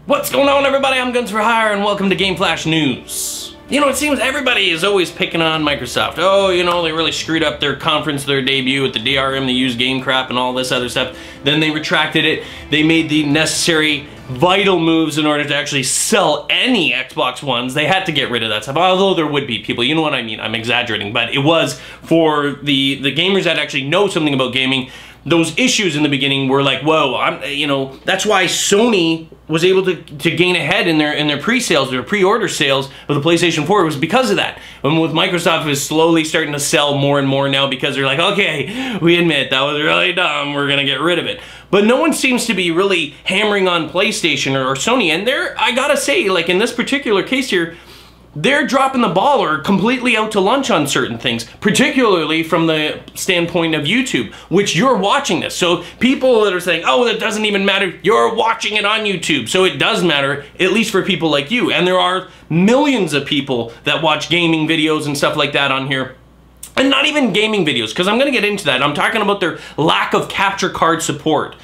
What's going on, everybody? I'm Guns for Hire and welcome to Game Flash News. You know, it seems everybody is always picking on Microsoft. Oh, you know, they really screwed up their conference, their debut with the DRM, they used game crap and all this other stuff. Then they retracted it. They made the necessary vital moves in order to actually sell any Xbox Ones. They had to get rid of that stuff, although there would be people, you know what I mean, I'm exaggerating, but it was for the gamers that actually know something about gaming. Those issues in the beginning were like, whoa, you know, that's why Sony was able to gain ahead in their pre-sales, their pre-order sales of the PlayStation 4. It was because of that. And with Microsoft is slowly starting to sell more and more now because they're like, okay, we admit that was really dumb, we're gonna get rid of it. But no one seems to be really hammering on PlayStation or Sony, and I gotta say, like in this particular case here, they're dropping the ball or completely out to lunch on certain things, particularly from the standpoint of YouTube, which you're watching this. So people that are saying, oh, that doesn't even matter, you're watching it on YouTube. So it does matter, at least for people like you. And there are millions of people that watch gaming videos and stuff like that on here. And not even gaming videos, because I'm gonna get into that. I'm talking about their lack of capture card support.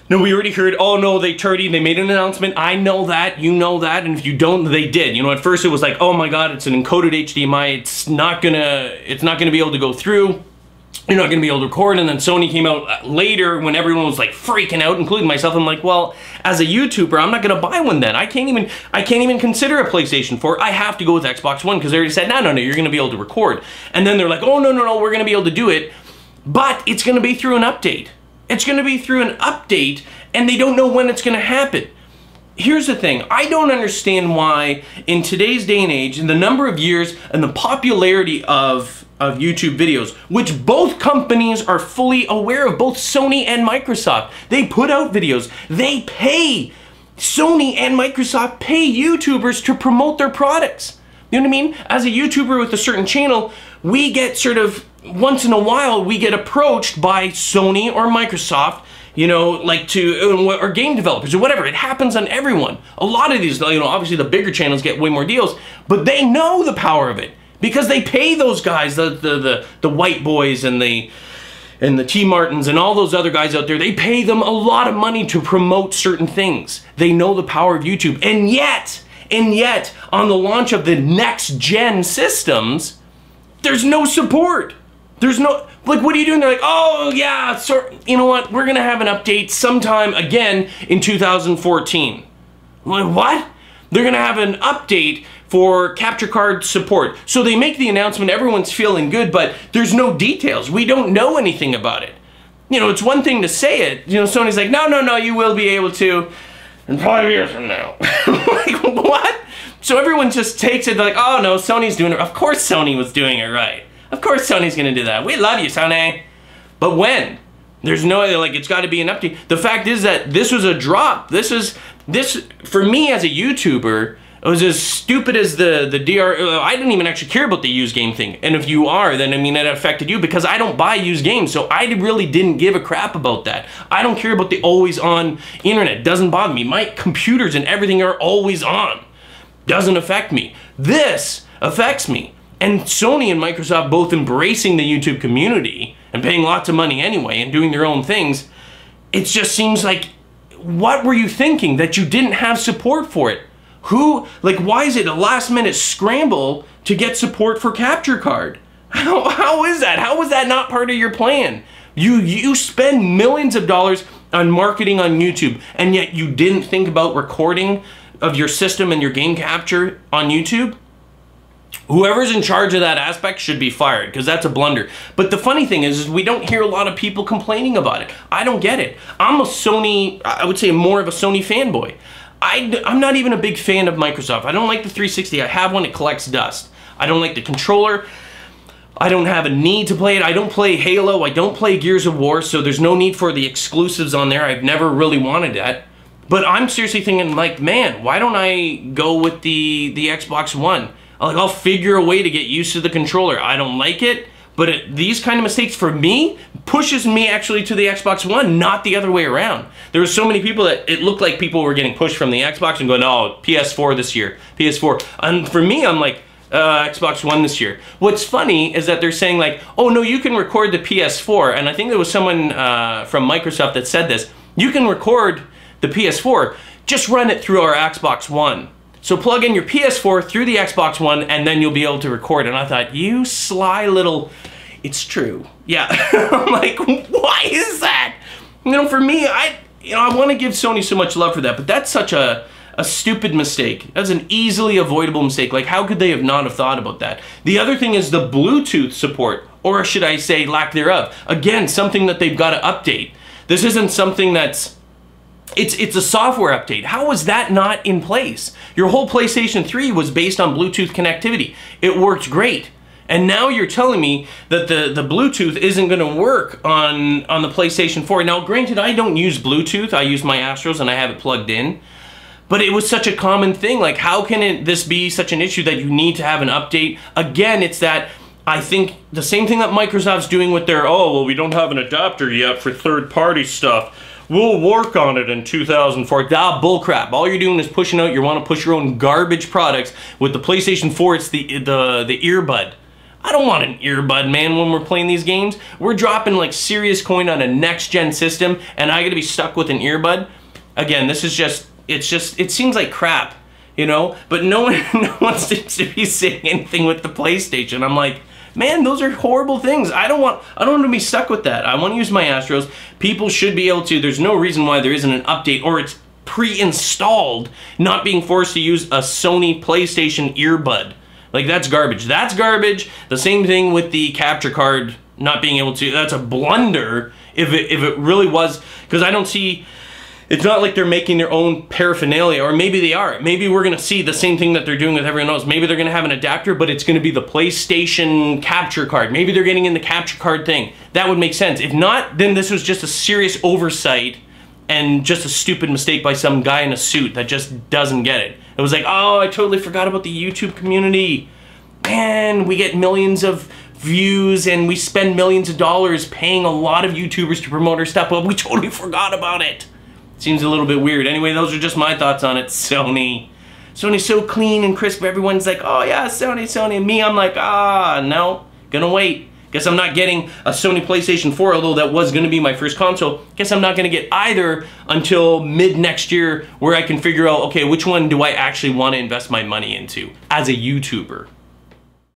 No, we already heard, oh no, they made an announcement. I know that, you know that, and if you don't, they did. You know, at first it was like, oh my god, it's an encoded HDMI, it's not gonna be able to go through, you're not gonna be able to record, and then Sony came out later when everyone was like freaking out, including myself. I'm like, well, as a YouTuber, I'm not gonna buy one then. I can't even consider a PlayStation 4. I have to go with Xbox One, because they already said, no, you're gonna be able to record. And then they're like, oh no, we're gonna be able to do it, but it's gonna be through an update. It's going to be through an update, and they don't know when it's going to happen. Here's the thing. I don't understand why, in today's day and age, in the number of years and the popularity of YouTube videos, which both companies are fully aware of, both Sony and Microsoft, they put out videos. They pay, Sony and Microsoft pay YouTubers to promote their products. You know what I mean? As a YouTuber with a certain channel, we get sort of, once in a while, we get approached by Sony or Microsoft, you know, like or game developers or whatever. It happens on everyone. A lot of these, you know, obviously the bigger channels get way more deals, but they know the power of it because they pay those guys, the White Boys and the T Martins and all those other guys out there. They pay them a lot of money to promote certain things. They know the power of YouTube, and yet, on the launch of the next gen systems, there's no support. There's no, like, what are you doing? They're like, oh yeah, you know what? We're gonna have an update sometime again in 2014. Like, what? They're gonna have an update for capture card support. So they make the announcement, everyone's feeling good, but there's no details. We don't know anything about it. You know, it's one thing to say it. You know, Sony's like, no, you will be able to in 5 years from now. Like, what? So everyone just takes it like, oh no, Sony's doing it. Of course Sony was doing it right. Of course Sony's gonna do that. We love you, Sony. But when? There's no, like, it's gotta be an update. The fact is that this was a drop. This, for me as a YouTuber, it was as stupid as the DR, I didn't even actually care about the used game thing. And if you are, then I mean, it affected you because I don't buy used games. So I really didn't give a crap about that. I don't care about the always on internet. It doesn't bother me. My computers and everything are always on. Doesn't affect me. This affects me. And Sony and Microsoft both embracing the YouTube community and paying lots of money anyway and doing their own things, it just seems like, what were you thinking that you didn't have support for it? Why is it a last minute scramble to get support for capture card? How is that? How was that not part of your plan? You spend millions of dollars on marketing on YouTube, and yet you didn't think about recording of your system and your game capture on YouTube? Whoever's in charge of that aspect should be fired, because that's a blunder. But the funny thing is we don't hear a lot of people complaining about it. I don't get it. I'm a Sony, I would say more of a Sony fanboy. I'm not even a big fan of Microsoft. I don't like the 360. I have one, it collects dust. I don't like the controller. I don't have a need to play it. I don't play Halo. I don't play Gears of War, so there's no need for the exclusives on there. I've never really wanted that. But I'm seriously thinking, like, man, why don't I go with the Xbox One? I'll figure a way to get used to the controller. I don't like it, but these kind of mistakes for me pushes me actually to the Xbox One, not the other way around. There were so many people that it looked like people were getting pushed from the Xbox and going, oh, PS4 this year, PS4. And for me, I'm like, Xbox One this year. What's funny is that they're saying like, oh no, you can record the PS4, and I think there was someone from Microsoft that said this, you can record the PS4, just run it through our Xbox One. So plug in your PS4 through the Xbox One, and then you'll be able to record. And I thought, you sly little... It's true. Yeah. I'm like, why is that? You know, for me, I want to give Sony so much love for that, but that's such a stupid mistake. That's an easily avoidable mistake. Like, how could they not have thought about that? The other thing is the Bluetooth support, or should I say lack thereof. Again, something that they've got to update. This isn't something that's... It's a software update. How was that not in place? Your whole PlayStation 3 was based on Bluetooth connectivity. It worked great. And now you're telling me that the Bluetooth isn't going to work on the PlayStation 4. Now, granted, I don't use Bluetooth. I use my Astros and I have it plugged in. But it was such a common thing. Like, how can this be such an issue that you need to have an update? Again, it's that I think the same thing that Microsoft's doing with their, oh, well, we don't have an adapter yet for third-party stuff. We'll work on it in 2004. Ah, bullcrap. All you're doing is pushing out, you want to push your own garbage products. With the PlayStation 4, it's the earbud. I don't want an earbud, man, when we're playing these games. We're dropping like serious coin on a next-gen system, and I gotta be stuck with an earbud. Again, this is just, it seems like crap, you know? But no one seems to be saying anything with the PlayStation. I'm like, man, those are horrible things. I don't want to be stuck with that. I want to use my Astros. People should be able to. There's no reason why there isn't an update, or it's pre-installed, not being forced to use a Sony PlayStation earbud. Like, that's garbage. That's garbage. The same thing with the capture card not being able to. That's a blunder if it really was, because I don't see. It's not like they're making their own paraphernalia, or maybe they are. Maybe we're going to see the same thing that they're doing with everyone else. Maybe they're going to have an adapter, but it's going to be the PlayStation capture card. Maybe they're getting in the capture card thing. That would make sense. If not, then this was just a serious oversight and just a stupid mistake by some guy in a suit that just doesn't get it. It was like, oh, I totally forgot about the YouTube community. Man, we get millions of views and we spend millions of dollars paying a lot of YouTubers to promote our stuff, but we totally forgot about it. Seems a little bit weird. Anyway, those are just my thoughts on it. Sony's so clean and crisp. Everyone's like, oh yeah, Sony. And me, I'm like, no, gonna wait. Guess I'm not getting a Sony PlayStation 4, although that was gonna be my first console. Guess I'm not gonna get either until mid next year, where I can figure out, okay, which one do I actually want to invest my money into as a YouTuber?